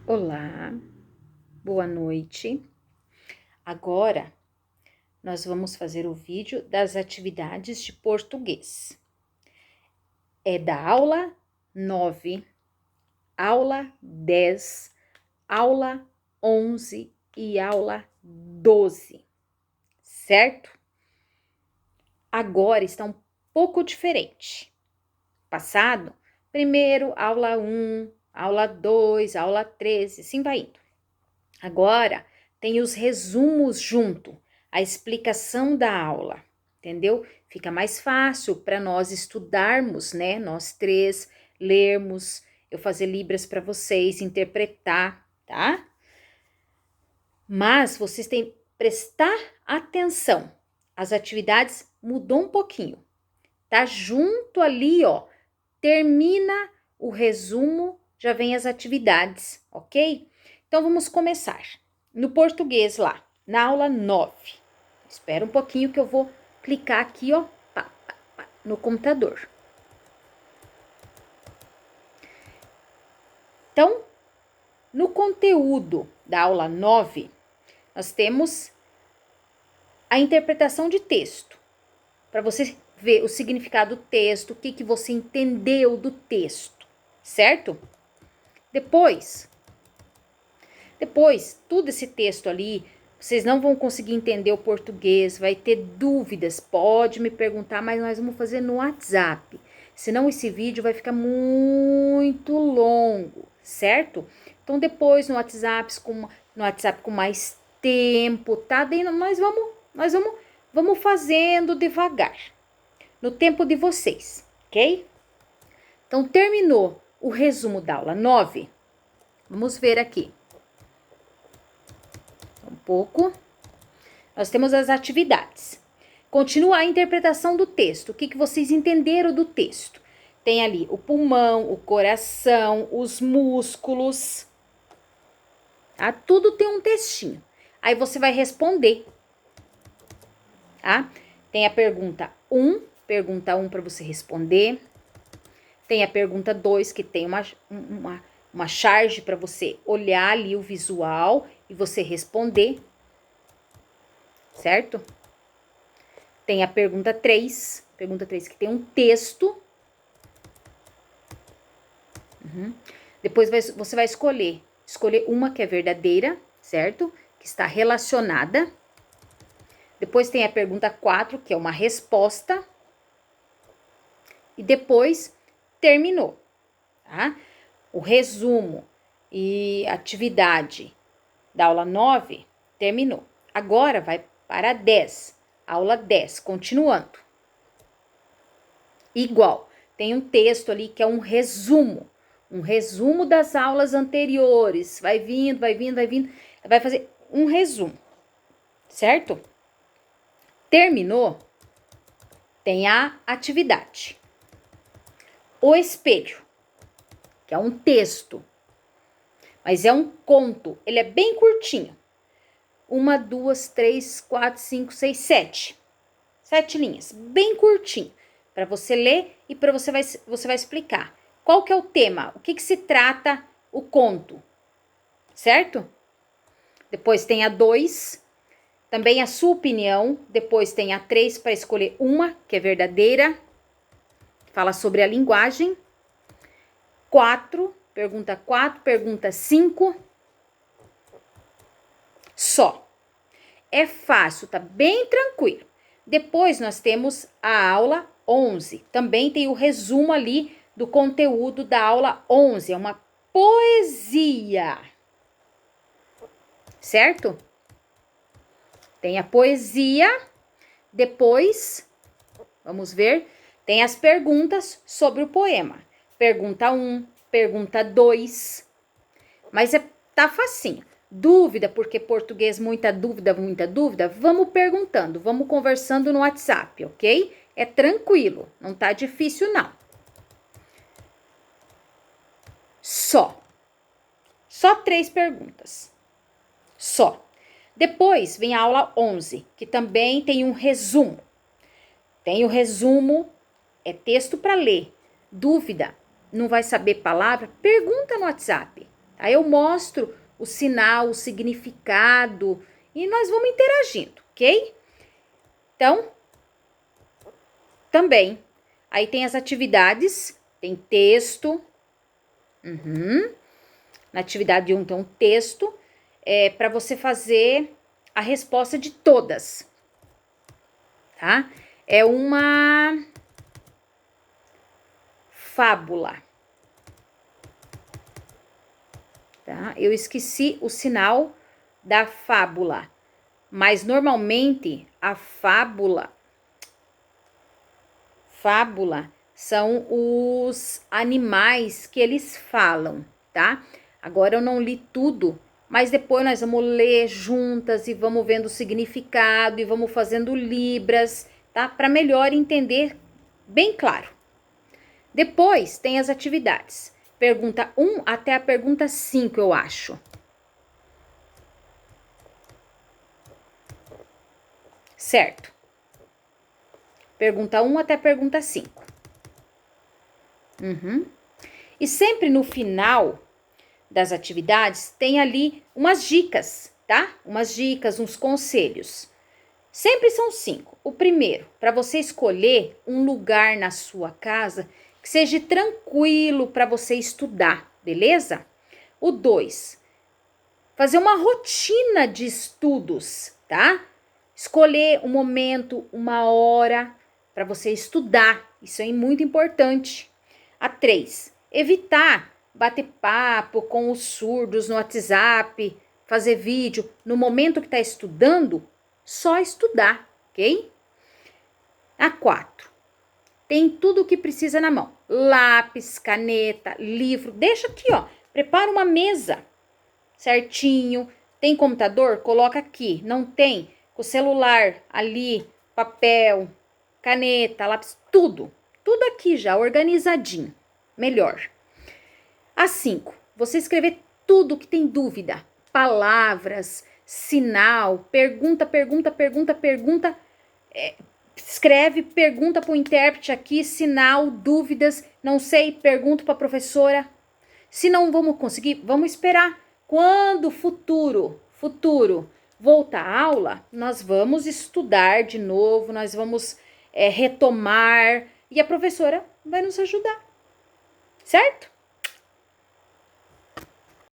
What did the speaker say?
Olá, boa noite. Agora nós vamos fazer o vídeo das atividades de português. É da aula 9, aula 10, aula 11 e aula 12, certo? Agora está um pouco diferente. Passado, primeiro aula 1, aula 2, aula 13, assim vai indo. Agora tem os resumos junto, a explicação da aula, entendeu? Fica mais fácil para nós estudarmos, né? Nós três lermos, eu fazer libras para vocês, interpretar, tá? Mas vocês têm que prestar atenção. As atividades mudou um pouquinho. Tá junto ali, ó. Termina o resumo, já vem as atividades, ok? Então vamos começar. No português lá, na aula 9. Espera um pouquinho que eu vou clicar aqui, ó, no computador. Então, no conteúdo da aula 9, nós temos a interpretação de texto. Para você ver o significado do texto, o que você entendeu do texto, certo? Depois, tudo esse texto ali, vocês não vão conseguir entender o português, vai ter dúvidas, pode me perguntar, mas nós vamos fazer no WhatsApp. Senão esse vídeo vai ficar muito longo, certo? Então depois no WhatsApp com mais tempo, tá? Daí nós vamos fazendo devagar, no tempo de vocês, ok? Então terminou o resumo da aula 9. Vamos ver aqui. Um pouco. Nós temos as atividades. Continua a interpretação do texto. O que vocês entenderam do texto? Tem ali o pulmão, o coração, os músculos. Tá? Tudo tem um textinho. Aí você vai responder. Tá? Tem a pergunta 1 para você responder. Tem a pergunta 2, que tem uma charge para você olhar ali o visual e você responder, certo? Tem a pergunta 3 que tem um texto. Depois você vai escolher uma que é verdadeira, certo? Que está relacionada. Depois tem a pergunta 4, que é uma resposta. E depois terminou, tá? O resumo e atividade da aula 9 terminou. Agora vai para a 10, aula 10, continuando. Igual, tem um texto ali que é um resumo das aulas anteriores. Vai vindo, vai fazer um resumo, certo? Terminou, tem a atividade. O espelho, que é um texto, mas é um conto, ele é bem curtinho. 1, 2, 3, 4, 5, 6, 7. 7 linhas, bem curtinho, para você ler e para você vai explicar. Qual que é o tema? O que se trata o conto? Certo? Depois tem a 2, também a sua opinião. Depois tem a 3 para escolher uma, que é verdadeira. Fala sobre a linguagem. 4, pergunta 4, pergunta 5. Só. É fácil, tá bem tranquilo. Depois nós temos a aula 11. Também tem o resumo ali do conteúdo da aula 11. É uma poesia. Certo? Tem a poesia. Depois, vamos ver, tem as perguntas sobre o poema. Pergunta 1, pergunta 2. Mas tá facinho. Dúvida, porque português, muita dúvida, vamos perguntando, vamos conversando no WhatsApp, ok? É tranquilo, não tá difícil não. Só 3 perguntas, só. Depois vem a aula 11, que também tem um resumo. Tem o resumo, é texto para ler. Dúvida, não vai saber palavra? Pergunta no WhatsApp. Aí eu mostro o sinal, o significado e nós vamos interagindo, ok? Então, também, aí tem as atividades, tem texto. Na atividade 1 tem um texto para você fazer a resposta de todas, tá? É uma fábula, tá? Eu esqueci o sinal da fábula, mas normalmente a fábula são os animais que eles falam, tá? Agora eu não li tudo, mas depois nós vamos ler juntas e vamos vendo o significado e vamos fazendo libras, tá? Para melhor entender bem claro. Depois tem as atividades. Pergunta 1 até a pergunta 5, eu acho. Certo. Pergunta 1 até a pergunta 5. E sempre no final das atividades tem ali umas dicas, tá? Umas dicas, uns conselhos. Sempre são 5. O primeiro, para você escolher um lugar na sua casa que seja tranquilo para você estudar, beleza? O 2, fazer uma rotina de estudos, tá? Escolher um momento, uma hora para você estudar. Isso é muito importante. A 3, evitar bater papo com os surdos no WhatsApp, fazer vídeo. No momento que está estudando, só estudar, ok? A 4, tem tudo o que precisa na mão. Lápis, caneta, livro. Deixa aqui, ó. Prepara uma mesa certinho. Tem computador? Coloca aqui. Não tem? Com o celular ali, papel, caneta, lápis, tudo. Tudo aqui já organizadinho. Melhor. A 5, você escrever tudo que tem dúvida. Palavras, sinal, pergunta. Escreve, pergunta para o intérprete aqui, sinal, dúvidas, não sei, pergunto para a professora. Se não vamos conseguir, vamos esperar. Quando futuro voltar a aula, nós vamos estudar de novo, nós vamos retomar e a professora vai nos ajudar, certo?